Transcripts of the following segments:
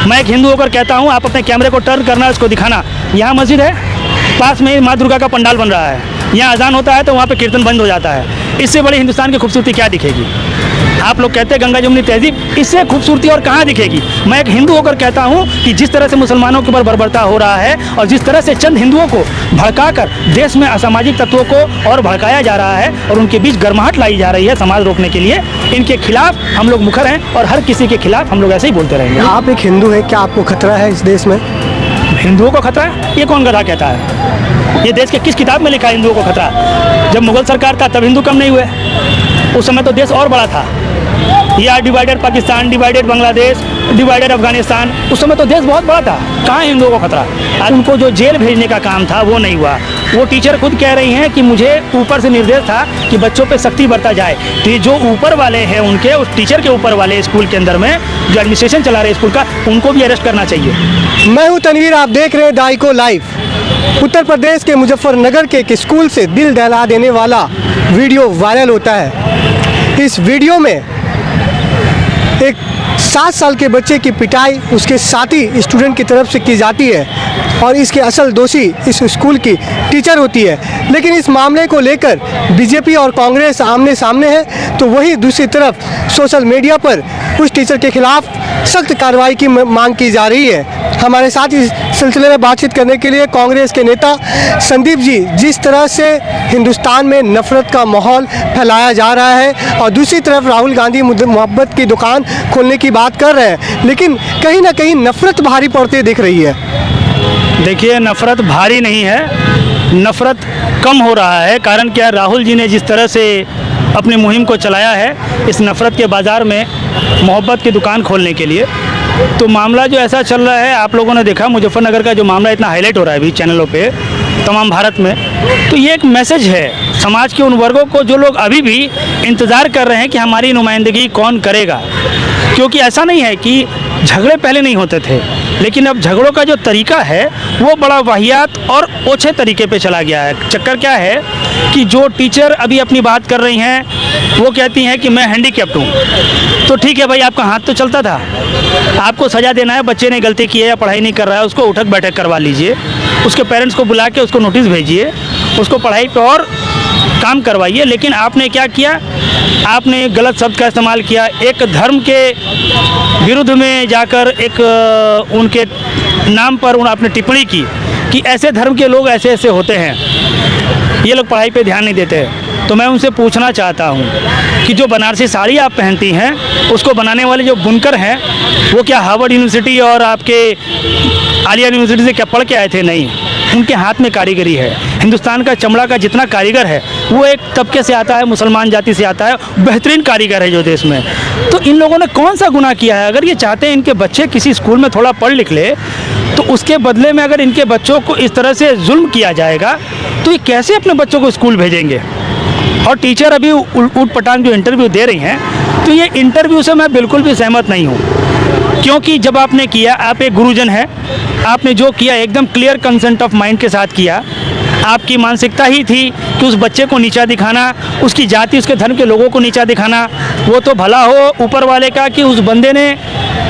मैं एक हिंदू होकर कहता हूँ, आप अपने कैमरे को टर्न करना, उसको दिखाना। यहाँ मस्जिद है, पास में माँ दुर्गा का पंडाल बन रहा है, यहाँ अजान होता है तो वहाँ पे कीर्तन बंद हो जाता है। इससे बड़ी हिंदुस्तान की खूबसूरती क्या दिखेगी? आप लोग कहते हैं गंगा जमुनी तहजीब, इससे खूबसूरती और कहाँ दिखेगी? मैं एक हिंदू होकर कहता हूँ कि जिस तरह से मुसलमानों के ऊपर बर्बरता हो रहा है और जिस तरह से चंद हिंदुओं को भड़काकर देश में असामाजिक तत्वों को और भड़काया जा रहा है और उनके बीच गर्माहट लाई जा रही है समाज रोकने के लिए, इनके खिलाफ हम लोग मुखर हैं और हर किसी के खिलाफ हम लोग ऐसे ही बोलते रहेंगे। आप एक हिंदू हैं, क्या आपको खतरा है इस देश में? हिंदुओं को खतरा है? ये कौन गधा कहता है? ये देश के किस किताब में लिखा है हिंदुओं को खतरा? जब मुगल सरकार था तब हिंदू कम नहीं हुए, उस समय तो देश और बड़ा था। ये divided Pakistan, divided Bangladesh, divided Afghanistan, उस समय तो देश बहुत बड़ा था। कहाँ हिंदुओं को खतरा? आज उनको जो जेल भेजने का काम था वो नहीं हुआ। वो टीचर खुद कह रही हैं कि मुझे ऊपर से निर्देश था कि बच्चों पे सख्ती बरता जाए। तो ये जो ऊपर वाले हैं उनके, उस टीचर के ऊपर वाले स्कूल के अंदर में जो एडमिनिस्ट्रेशन चला रहे स्कूल का, उनको भी अरेस्ट करना चाहिए। मैं हूं तनवीर, आप देख रहे हैं दाइको लाइव। उत्तर प्रदेश के मुजफ्फरनगर के एक स्कूल से दिल दहला देने वाला वीडियो वायरल होता है। इस वीडियो में एक 7 साल के बच्चे की पिटाई उसके साथी स्टूडेंट की तरफ से की जाती है और इसके असल दोषी इस स्कूल की टीचर होती है। लेकिन इस मामले को लेकर बीजेपी और कांग्रेस आमने सामने है, तो वहीं दूसरी तरफ सोशल मीडिया पर उस टीचर के खिलाफ सख्त कार्रवाई की मांग की जा रही है। हमारे साथ इस सिलसिले में बातचीत करने के लिए कांग्रेस के नेता संदीप जी, जिस तरह से हिंदुस्तान में नफरत का माहौल फैलाया जा रहा है और दूसरी तरफ राहुल गांधी मोहब्बत की दुकान खोलने की बात कर रहे हैं, लेकिन कहीं ना कहीं नफरत भारी पड़ती दिख रही है। देखिए, नफरत भारी नहीं है, नफरत कम हो रहा है। कारण क्या? राहुल जी ने जिस तरह से अपनी मुहिम को चलाया है इस नफ़रत के बाज़ार में मोहब्बत की दुकान खोलने के लिए, तो मामला जो ऐसा चल रहा है, आप लोगों ने देखा मुजफ्फरनगर का जो मामला इतना हाईलाइट हो रहा है अभी चैनलों पे तमाम भारत में, तो ये एक मैसेज है समाज के उन वर्गों को जो लोग अभी भी इंतज़ार कर रहे हैं कि हमारी नुमाइंदगी कौन करेगा। क्योंकि ऐसा नहीं है कि झगड़े पहले नहीं होते थे, लेकिन अब झगड़ों का जो तरीका है वो बड़ा वाहियात और ओछे तरीके पे चला गया है। चक्कर क्या है कि जो टीचर अभी अपनी बात कर रही हैं वो कहती हैं कि मैं हैंडीकैप्ड हूँ, तो ठीक है भाई, आपका हाथ तो चलता था, आपको सज़ा देना है, बच्चे ने गलती की है या पढ़ाई नहीं कर रहा है उसको उठक बैठक करवा लीजिए, उसके पेरेंट्स को बुला के उसको नोटिस भेजिए, उसको पढ़ाई पे और काम करवाइए। लेकिन आपने क्या किया? आपने गलत शब्द का इस्तेमाल किया, एक धर्म के विरुद्ध में जाकर एक उनके नाम पर आपने टिप्पणी की कि ऐसे धर्म के लोग ऐसे ऐसे होते हैं, ये लोग पढ़ाई पे ध्यान नहीं देते। तो मैं उनसे पूछना चाहता हूँ कि जो बनारसी साड़ी आप पहनती हैं उसको बनाने वाले जो बुनकर हैं वो क्या हार्वर्ड यूनिवर्सिटी और आपके आलिया यूनिवर्सिटी से क्या पढ़ के आए थे? नहीं, उनके हाथ में कारीगरी है। हिंदुस्तान का चमड़ा का जितना कारीगर है वो एक तबके से आता है, मुसलमान जाति से आता है, बेहतरीन कारीगर है जो देश में। तो इन लोगों ने कौन सा गुनाह किया है? अगर ये चाहते हैं इनके बच्चे किसी स्कूल में थोड़ा पढ़ लिख ले, तो उसके बदले में अगर इनके बच्चों को इस तरह से जुल्म किया जाएगा तो ये कैसे अपने बच्चों को स्कूल भेजेंगे? और टीचर अभी ऊट पटांग जो इंटरव्यू दे रही हैं, तो ये इंटरव्यू से मैं बिल्कुल भी सहमत नहीं हूँ। क्योंकि जब आपने किया, आप एक गुरुजन हैं, आपने जो किया एकदम क्लियर कंसेंट ऑफ माइंड के साथ किया। आपकी मानसिकता ही थी कि उस बच्चे को नीचा दिखाना, उसकी जाति, उसके धर्म के लोगों को नीचा दिखाना। वो तो भला हो ऊपर वाले का कि उस बंदे ने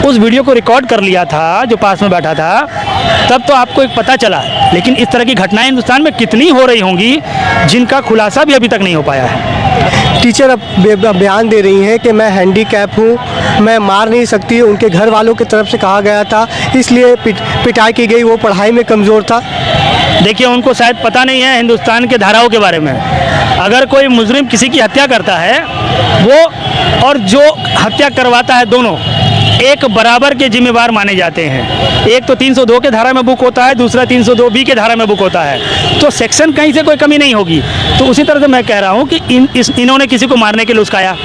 उस वीडियो को रिकॉर्ड कर लिया था जो पास में बैठा था, तब तो आपको एक पता चला। लेकिन इस तरह की घटनाएं हिंदुस्तान में कितनी हो रही होंगी जिनका खुलासा भी अभी तक नहीं हो पाया है। टीचर अब बयान दे रही हैं कि मैं हैंडीकैप हूँ, मैं मार नहीं सकती, उनके घर वालों की तरफ से कहा गया था इसलिए पिटाई की गई, वो पढ़ाई में कमज़ोर था। देखिए, उनको शायद पता नहीं है हिंदुस्तान के धाराओं के बारे में। अगर कोई मुजरिम किसी की हत्या करता है, वो और जो हत्या करवाता है दोनों एक बराबर के जिम्मेवार माने जाते हैं। एक तो 302 के धारा में बुक होता है, दूसरा 302B के धारा में बुक होता है, तो सेक्शन कहीं से कोई कमी नहीं होगी। तो उसी तरह से मैं कह रहा हूँ कि इन्होंने किसी को मारने के लिए उस्काया,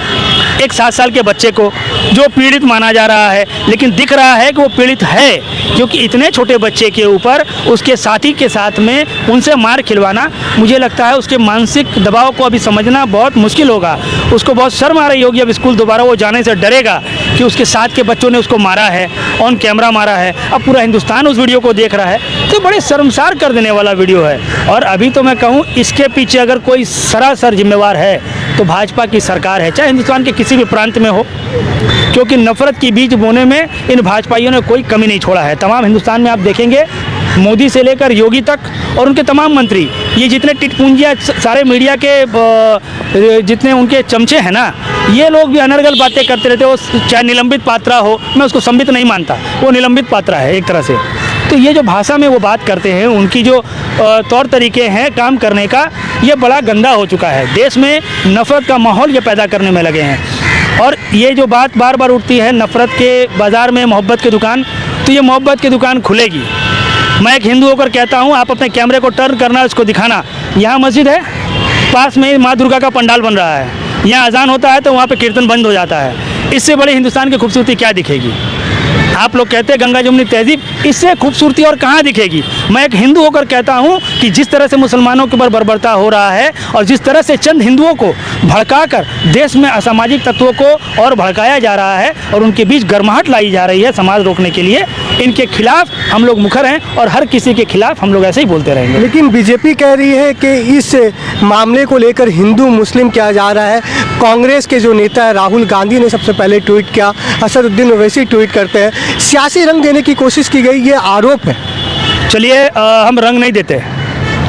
एक 7 साल के बच्चे को जो पीड़ित माना जा रहा है, लेकिन दिख रहा है कि वो पीड़ित है, क्योंकि इतने छोटे बच्चे के ऊपर उसके साथी के साथ में उनसे मार खिलवाना, मुझे लगता है उसके मानसिक दबाव को अभी समझना बहुत मुश्किल होगा। उसको बहुत शर्म आ रही होगी अब स्कूल दोबारा वो जाने से डरेगा कि उसके साथ के बच्चों ने उसको मारा है, ऑन कैमरा मारा है, अब पूरा हिंदुस्तान उस वीडियो को देख रहा है। तो बड़े शर्मसार कर देने वाला वीडियो है। और अभी तो मैं कहूँ इसके पीछे अगर कोई सरासर जिम्मेवार है तो भाजपा की सरकार है, चाहे हिंदुस्तान के किसी भी प्रांत में हो, क्योंकि नफरत की बीज बोने में इन भाजपाइयों ने कोई कमी नहीं छोड़ा है। तमाम हिंदुस्तान में आप देखेंगे, मोदी से लेकर योगी तक और उनके तमाम मंत्री, ये जितने टिटपुंजिया सारे मीडिया के जितने उनके चमचे हैं ना, ये लोग भी अनर्गल बातें करते रहते हो। चाहे निलंबित पात्रा हो, मैं उसको संबित नहीं मानता, वो निलंबित पात्रा है एक तरह से। तो ये जो भाषा में वो बात करते हैं, उनकी जो तौर तरीके हैं काम करने का, ये बड़ा गंदा हो चुका है। देश में नफ़रत का माहौल ये पैदा करने में लगे हैं। और ये जो बात बार बार उठती है नफ़रत के बाज़ार में मोहब्बत की दुकान, तो ये मोहब्बत की दुकान खुलेगी। मैं एक हिंदू होकर कहता हूँ, आप अपने कैमरे को टर्न करना, उसको दिखाना। यहाँ मस्जिद है, पास में माँ दुर्गा का पंडाल बन रहा है, यहाँ अजान होता है तो वहाँ पे कीर्तन बंद हो जाता है। इससे बड़े हिंदुस्तान की खूबसूरती क्या दिखेगी? आप लोग कहते हैं गंगा जमुनी तहजीब, इससे खूबसूरती और कहाँ दिखेगी? मैं एक हिंदू होकर कहता हूँ कि जिस तरह से मुसलमानों के ऊपर बर्बरता हो रहा है और जिस तरह से चंद हिंदुओं को भड़काकर देश में असामाजिक तत्वों को और भड़काया जा रहा है और उनके बीच गर्माहट लाई जा रही है समाज रोकने के लिए, इनके खिलाफ हम लोग मुखर हैं और हर किसी के खिलाफ हम लोग ऐसे ही बोलते रहेंगे। लेकिन बीजेपी कह रही है कि इस मामले को लेकर हिंदू मुस्लिम किया जा रहा है। कांग्रेस के जो नेता है राहुल गांधी ने सबसे पहले ट्वीट किया, असदुद्दीन ओवैसी ट्वीट करते हैं। सियासी रंग देने की कोशिश की गई, ये आरोप है। चलिए, हम रंग नहीं देते,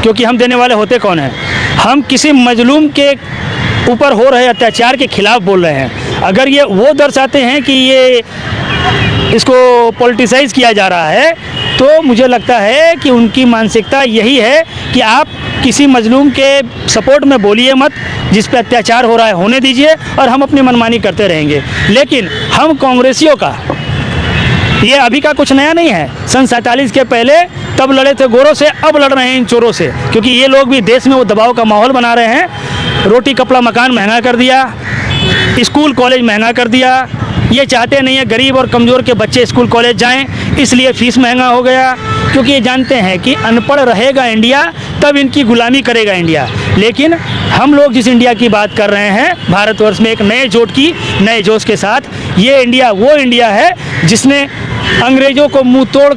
क्योंकि हम देने वाले होते कौन हैं? हम किसी मजलूम के ऊपर हो रहे अत्याचार के खिलाफ बोल रहे हैं। अगर ये वो दर्शाते हैं कि ये इसको पॉलिटिसाइज किया जा रहा है, तो मुझे लगता है कि उनकी मानसिकता यही है कि आप किसी मजलूम के सपोर्ट में बोलिए मत, जिस पे अत्याचार हो रहा है होने दीजिए और हम अपनी मनमानी करते रहेंगे। लेकिन हम कांग्रेसियों का ये अभी का कुछ नया नहीं है। सन 47 के पहले तब लड़े थे गोरों से, अब लड़ रहे हैं इन चोरों से, क्योंकि ये लोग भी देश में वो दबाव का माहौल बना रहे हैं। रोटी कपड़ा मकान महंगा कर दिया, स्कूल कॉलेज महंगा कर दिया। ये चाहते नहीं है गरीब और कमज़ोर के बच्चे स्कूल कॉलेज जाएं, इसलिए फ़ीस महंगा हो गया, क्योंकि ये जानते हैं कि अनपढ़ रहेगा इंडिया तब इनकी गुलामी करेगा इंडिया। लेकिन हम लोग जिस इंडिया की बात कर रहे हैं, भारतवर्ष में एक नए जोश के साथ, ये इंडिया वो इंडिया है जिसने अंग्रेज़ों को मुंह तोड़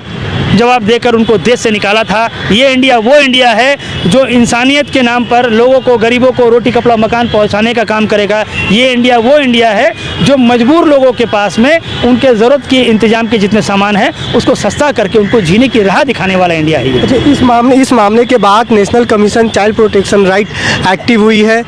जवाब देकर उनको देश से निकाला था। ये इंडिया वो इंडिया है जो इंसानियत के नाम पर लोगों को, गरीबों को रोटी कपड़ा मकान पहुंचाने का काम करेगा। ये इंडिया वो इंडिया है जो मजबूर लोगों के पास में उनके ज़रूरत के इंतजाम के जितने सामान हैं उसको सस्ता करके उनको जीने की राह दिखाने वाला इंडिया ही है। अच्छा, इस मामले के बाद national commission child protection right active हुई है।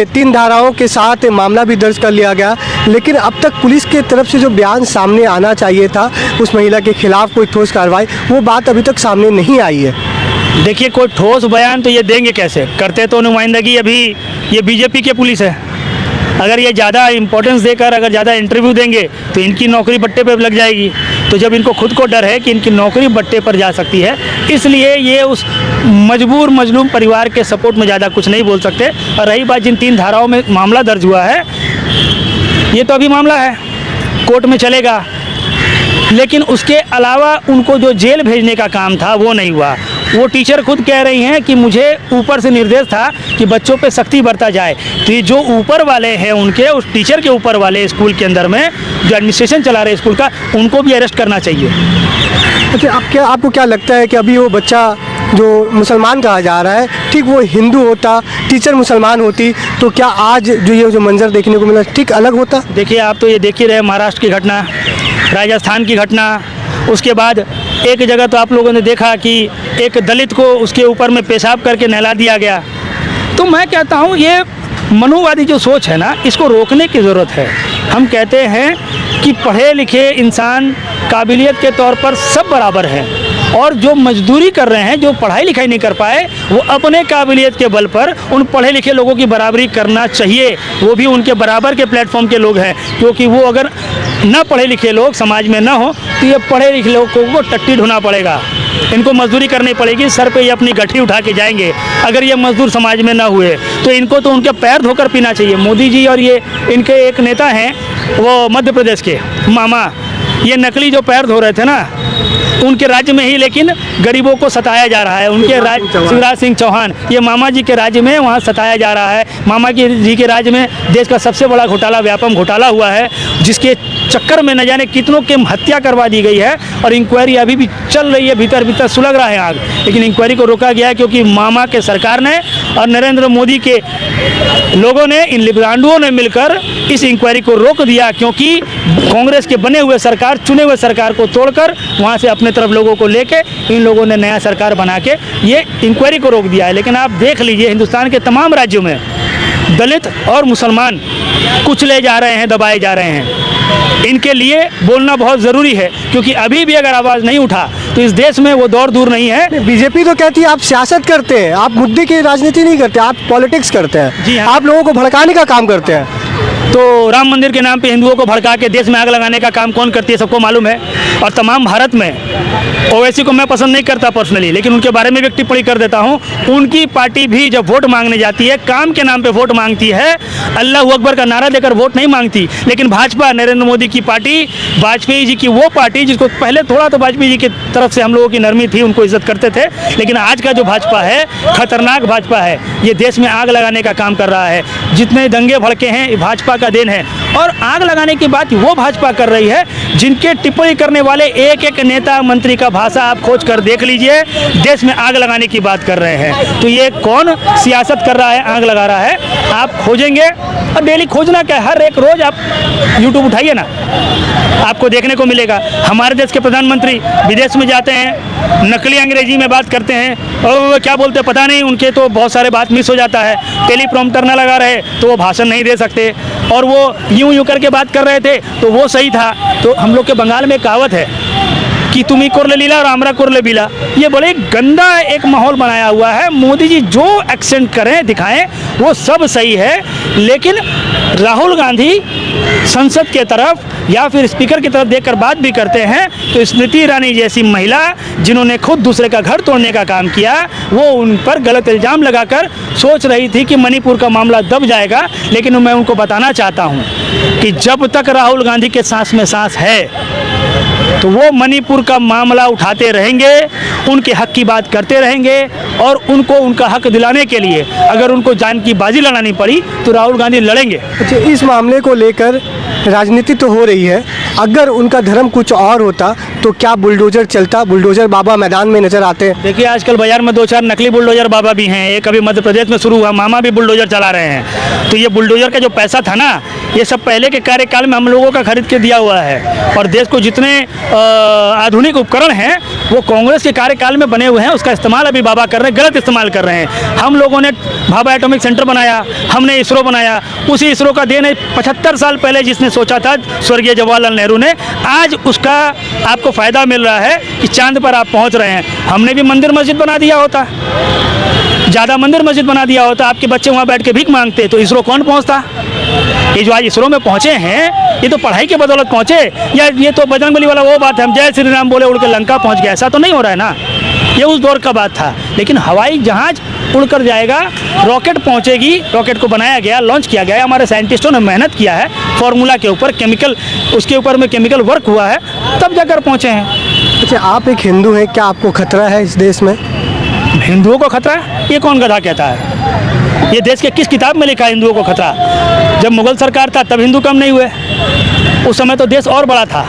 3 धाराओं के साथ मामला भी दर्ज कर लिया गया, लेकिन अब तक पुलिस की तरफ से जो बयान सामने आना चाहिए था उस महिला के खिलाफ कोई ठोस कार्रवाई, वो बात अभी तक सामने नहीं आई है। देखिए, कोई ठोस बयान तो ये देंगे कैसे? करते तो नुमाइंदगी अभी ये बीजेपी के पुलिस है। अगर ये ज़्यादा इंपॉर्टेंस देकर अगर ज़्यादा इंटरव्यू देंगे तो इनकी नौकरी बट्टे पर लग जाएगी। तो जब इनको खुद को डर है कि इनकी नौकरी बट्टे पर जा सकती है, इसलिए ये उस मजबूर मजलूम परिवार के सपोर्ट में ज़्यादा कुछ नहीं बोल सकते। और रही बात जिन 3 धाराओं में मामला दर्ज हुआ है, ये तो अभी मामला है, कोर्ट में चलेगा, लेकिन उसके अलावा उनको जो जेल भेजने का काम था वो नहीं हुआ। वो टीचर खुद कह रही हैं कि मुझे ऊपर से निर्देश था कि बच्चों पे सख्ती बरता जाए। तो ये जो ऊपर वाले हैं उनके, उस टीचर के ऊपर वाले स्कूल के अंदर में जो एडमिनिस्ट्रेशन चला रहे स्कूल का, उनको भी अरेस्ट करना चाहिए। अच्छा, आपको क्या लगता है कि अभी वो बच्चा जो मुसलमान कहा जा रहा है, ठीक वो हिंदू होता, टीचर मुसलमान होती, तो क्या आज जो मंजर देखने को मिला ठीक अलग होता? देखिए, आप तो ये देख ही रहे, महाराष्ट्र की घटना, राजस्थान की घटना, उसके बाद एक जगह तो आप लोगों ने देखा कि एक दलित को उसके ऊपर में पेशाब करके नहला दिया गया। तो मैं कहता हूँ ये मनुवादी जो सोच है ना, इसको रोकने की ज़रूरत है। हम कहते हैं कि पढ़े लिखे इंसान काबिलियत के तौर पर सब बराबर हैं, और जो मजदूरी कर रहे हैं, जो पढ़ाई लिखाई नहीं कर पाए, वो अपने काबिलियत के बल पर उन पढ़े लिखे लोगों की बराबरी करना चाहिए। वो भी उनके बराबर के प्लेटफॉर्म के लोग हैं, क्योंकि वो अगर ना पढ़े लिखे लोग समाज में ना हो तो ये पढ़े लिखे लोगों को टट्टी ढूंढना पड़ेगा, इनको मजदूरी करनी पड़ेगी, सर पे ये अपनी गठरी उठा के जाएंगे। अगर ये मजदूर समाज में ना हुए तो इनको तो उनके पैर धोकर पीना चाहिए। मोदी जी और ये इनके एक नेता हैं वो मध्य प्रदेश के मामा, ये नकली जो पैर धो रहे थे ना, उनके राज्य में ही लेकिन गरीबों को सताया जा रहा है। उनके शिवराज सिंह चौहान, ये मामा जी के राज्य में वहाँ सताया जा रहा है। मामा जी के राज्य में देश का सबसे बड़ा घोटाला व्यापम घोटाला हुआ है, जिसके चक्कर में न जाने कितनों की हत्या करवा दी गई है और इंक्वायरी अभी भी चल रही है, भीतर भीतर सुलग रहा है आग। लेकिन इंक्वायरी को रोका गया है क्योंकि मामा के सरकार ने और नरेंद्र मोदी के लोगों ने, इन लिबरांडुओं ने मिलकर इस इंक्वायरी को रोक दिया, क्योंकि कांग्रेस के बने हुए सरकार, चुने हुए सरकार को तोड़कर वहाँ से अपने तरफ लोगों को लेके इन लोगों ने नया सरकार बना के ये इंक्वायरी को रोक दिया है। लेकिन आप देख लीजिए, हिंदुस्तान के तमाम राज्यों में दलित और मुसलमान कुचले जा रहे हैं, दबाए जा रहे हैं। इनके लिए बोलना बहुत ज़रूरी है, क्योंकि अभी भी अगर आवाज़ नहीं उठा तो इस देश में वो दौर दूर नहीं है। बीजेपी तो कहती है आप सियासत करते हैं, आप मुद्दे की राजनीति नहीं करते, आप पॉलिटिक्स करते हैं। जी हाँ। आप लोगों को भड़काने का काम करते हैं। तो राम मंदिर के नाम पे हिंदुओं को भड़का के देश में आग लगाने का काम कौन करती है, सबको मालूम है। और तमाम भारत में ओवैसी को मैं पसंद नहीं करता पर्सनली, लेकिन उनके बारे में भी टिप्पणी कर देता हूँ। उनकी पार्टी भी जब वोट मांगने जाती है, काम के नाम पे वोट मांगती है, अल्लाह अकबर का नारा देकर वोट नहीं मांगती। लेकिन भाजपा, नरेंद्र मोदी की पार्टी, वाजपेयी जी की वो पार्टी जिसको पहले थोड़ा तो वाजपेयी जी की तरफ से हम लोगों की नरमी थी, उनको इज्जत करते थे, लेकिन आज का जो भाजपा है खतरनाक भाजपा है। ये देश में आग लगाने का काम कर रहा है। जितने दंगे भड़के हैं ये भाजपा का देन है। और आग लगाने की बात वो भाजपा कर रही है जिनके टिप्पणी करने वाले एक एक नेता मंत्री का भाषा आप खोज कर देख लीजिए, देश में आग लगाने की बात कर रहे हैं। तो ये कौन सियासत कर रहा है, आग लगा रहा है, आप खोजेंगे। और डेली खोजना क्या है, हर एक रोज आप यूट्यूब उठाइए ना, आपको देखने को मिलेगा। हमारे देश के प्रधानमंत्री विदेश में जाते हैं, नकली अंग्रेजी में बात करते हैं, और क्या बोलते हैं पता नहीं, उनके तो बहुत सारे बात मिस हो जाता है। टेलीप्रॉम्प्टर ना लगा रहे तो वो भाषण नहीं दे सकते, और वो यूं करके बात कर रहे थे तो वो सही था। तो हम लोग के बंगाल में कहावत है कि तुम ही कुरले लीला और हमरा कुरले बीला। ये बड़े गंदा एक माहौल बनाया हुआ है। मोदी जी जो एक्सेंट करें, दिखाएं, वो सब सही है, लेकिन राहुल गांधी संसद के तरफ या फिर स्पीकर की तरफ देखकर बात भी करते हैं। तो स्मृति ईरानी जैसी महिला जिन्होंने खुद दूसरे का घर तोड़ने का काम किया, वो उन पर गलत इल्ज़ाम लगाकर सोच रही थी कि मणिपुर का मामला दब जाएगा। लेकिन मैं उनको बताना चाहता हूँ कि जब तक राहुल गांधी के सांस में सांस है तो वो मणिपुर का मामला उठाते रहेंगे, उनके हक की बात करते रहेंगे, और उनको उनका हक दिलाने के लिए अगर उनको जान की बाजी लड़ानी पड़ी तो राहुल गांधी लड़ेंगे। अच्छा, इस मामले को लेकर राजनीति तो हो रही है, अगर उनका धर्म कुछ और होता तो क्या बुलडोजर चलता? बुलडोजर बाबा मैदान में नजर आते हैं। देखिए, आजकल बाजार में 2-4 नकली बुलडोजर बाबा भी हैं। एक अभी मध्य प्रदेश में शुरू हुआ, मामा भी बुलडोजर चला रहे हैं। तो ये बुलडोजर का जो पैसा था ना, ये सब पहले के कार्यकाल में हम लोगों का खरीद के दिया हुआ है। और देश को जितने आधुनिक उपकरण हैं वो कांग्रेस के कार्यकाल में बने हुए हैं, उसका इस्तेमाल अभी बाबा कर रहे हैं, गलत इस्तेमाल कर रहे हैं। हम लोगों ने भाभा एटॉमिक सेंटर बनाया, हमने इसरो बनाया, उसी इसरो का देन है 75 साल पहले जिसने सोचा था स्वर्गीय जवाहरलाल नेहरू ने। आज उसका आपको फ़ायदा मिल रहा है कि चांद पर आप पहुंच रहे हैं। हमने भी मंदिर मस्जिद बना दिया होता, ज़्यादा मंदिर मस्जिद बना दिया होता, आपके बच्चे वहाँ बैठ के भीख मांगते तो इसरो कौन पहुँचता? ये जो आज इसरो में पहुँचे हैं ये तो पढ़ाई की बदौलत पहुँचे, या ये तो बजरंगबली वाला वो बात है, हम जय श्री राम बोले उड़ के लंका पहुँच गया, ऐसा तो नहीं हो रहा है ना। ये उस दौर का बात था। लेकिन हवाई जहाज़ उड़कर जाएगा, रॉकेट पहुँचेगी, रॉकेट को बनाया गया, लॉन्च किया गया, हमारे साइंटिस्टों ने मेहनत किया है, फार्मूला के ऊपर केमिकल, उसके ऊपर में केमिकल वर्क हुआ है, तब जाकर पहुँचे हैं। अच्छा, आप एक हिंदू हैं, क्या आपको खतरा है इस देश में? हिंदुओं को खतरा? ये कौन गधा कहता है? ये देश के किस किताब में लिखा है हिंदुओं को खतरा? जब मुगल सरकार था तब हिंदू कम नहीं हुए, उस समय तो देश और बड़ा था।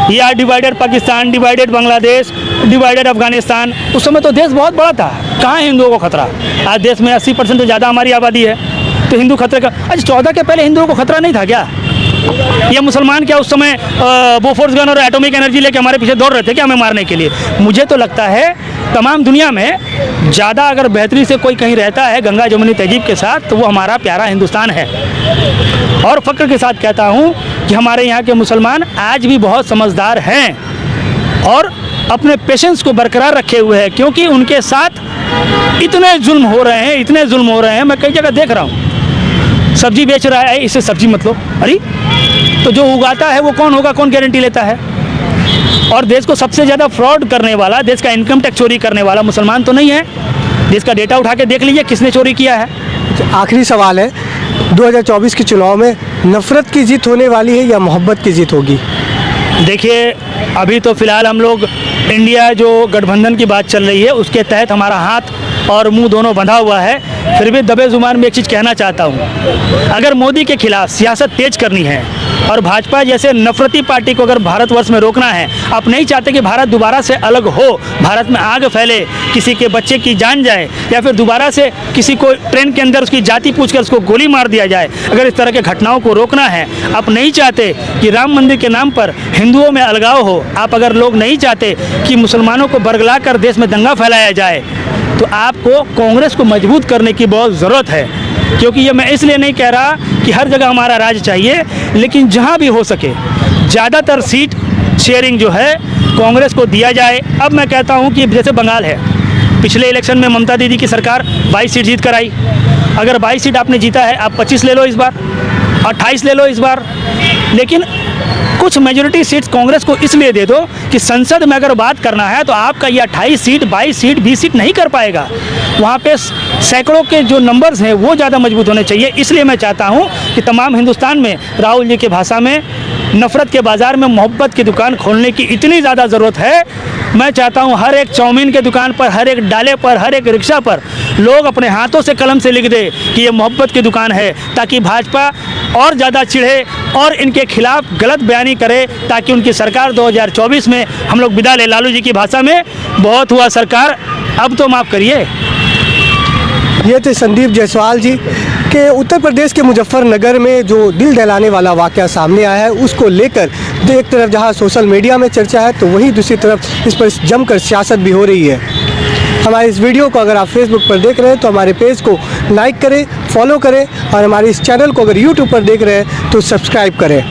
ये आज divided Pakistan, divided Bangladesh, divided Afghanistan, उस समय तो देश बहुत बड़ा था। कहाँ है हिंदुओं को खतरा? आज देश में 80% से ज़्यादा हमारी आबादी है, तो हिंदू खतरे का? अच्छा, 14 के पहले हिंदुओं को खतरा नहीं था क्या? ये मुसलमान क्या उस समय बोफोर्स गन और एटॉमिक एनर्जी लेके हमारे पीछे दौड़ रहे थे क्या हमें मारने के लिए? मुझे तो लगता है तमाम दुनिया में ज़्यादा अगर बेहतरी से कोई कहीं रहता है गंगा जमुनी तहजीब के साथ, तो वो हमारा प्यारा हिंदुस्तान है। और फ़ख्र के साथ कहता हूँ कि हमारे यहाँ के मुसलमान आज भी बहुत समझदार हैं और अपने पेशेंस को बरकरार रखे हुए हैं, क्योंकि उनके साथ इतने जुल्म हो रहे हैं, इतने जुल्म हो रहे हैं। मैं कई जगह देख रहा हूँ, सब्जी बेच रहा है, इससे सब्जी मत लो। अरे तो जो उगाता है वो कौन होगा, कौन गारंटी लेता है? और देश को सबसे ज़्यादा फ्रॉड करने वाला, देश का इनकम टैक्स चोरी करने वाला मुसलमान तो नहीं है। देश का डेटा उठा के देख लीजिए किसने चोरी किया है। आखिरी सवाल है, 2024 के चुनाव में नफरत की जीत होने वाली है या मोहब्बत की जीत होगी? देखिए, अभी तो फ़िलहाल हम लोग इंडिया जो गठबंधन की बात चल रही है उसके तहत हमारा हाथ और मुंह दोनों बंधा हुआ है, फिर भी दबे ज़ुबान में एक चीज़ कहना चाहता हूँ। अगर मोदी के खिलाफ सियासत तेज करनी है और भाजपा जैसे नफरती पार्टी को अगर भारतवर्ष में रोकना है, आप नहीं चाहते कि भारत दोबारा से अलग हो, भारत में आग फैले, किसी के बच्चे की जान जाए, या फिर दोबारा से किसी को ट्रेन के अंदर उसकी जाति पूछकर उसको गोली मार दिया जाए, अगर इस तरह के घटनाओं को रोकना है, आप नहीं चाहते कि राम मंदिर के नाम पर हिंदुओं में अलगाव हो, आप अगर लोग नहीं चाहते कि मुसलमानों को बरगला कर देश में दंगा फैलाया जाए, तो आपको कांग्रेस को मजबूत करने की बहुत ज़रूरत है। क्योंकि ये मैं इसलिए नहीं कह रहा कि हर जगह हमारा राज चाहिए, लेकिन जहाँ भी हो सके ज़्यादातर सीट शेयरिंग जो है कांग्रेस को दिया जाए। अब मैं कहता हूँ कि जैसे बंगाल है, पिछले इलेक्शन में ममता दीदी की सरकार 22 सीट जीत कर आई। अगर 22 सीट आपने जीता है, आप 25 ले लो इस बार, 28 ले लो इस बार, लेकिन कुछ मेजोरिटी सीट्स कांग्रेस को इसलिए दे दो कि संसद में अगर बात करना है तो आपका ये 28 सीट, 22 सीट, 20 सीट नहीं कर पाएगा। वहाँ पे सैकड़ों के जो नंबर्स हैं वो ज़्यादा मजबूत होने चाहिए। इसलिए मैं चाहता हूँ कि तमाम हिंदुस्तान में राहुल जी की भाषा में नफ़रत के बाज़ार में मोहब्बत की दुकान खोलने की इतनी ज़्यादा ज़रूरत है। मैं चाहता हूँ हर एक चाउमीन के दुकान पर, हर एक डाले पर, हर एक रिक्शा पर लोग अपने हाथों से कलम से लिख दे कि ये मोहब्बत की दुकान है, ताकि भाजपा और ज़्यादा चिढ़े और इनके खिलाफ गलत बयानी करे, ताकि उनकी सरकार 2024 में हम लोग विदा ले। लालू जी की भाषा में, बहुत हुआ सरकार, अब तो माफ़ करिए। ये थे संदीप जायसवाल जी के उत्तर प्रदेश के मुजफ्फरनगर में जो दिल दहलाने वाला वाक़या सामने आया है, उसको लेकर एक तरफ जहां सोशल मीडिया में चर्चा है, तो वहीं दूसरी तरफ इस पर जमकर सियासत भी हो रही है। हमारे इस वीडियो को अगर आप फेसबुक पर देख रहे हैं तो हमारे पेज को लाइक करें, फॉलो करें, और हमारे इस चैनल को अगर यूट्यूब पर देख रहे हैं तो सब्सक्राइब करें।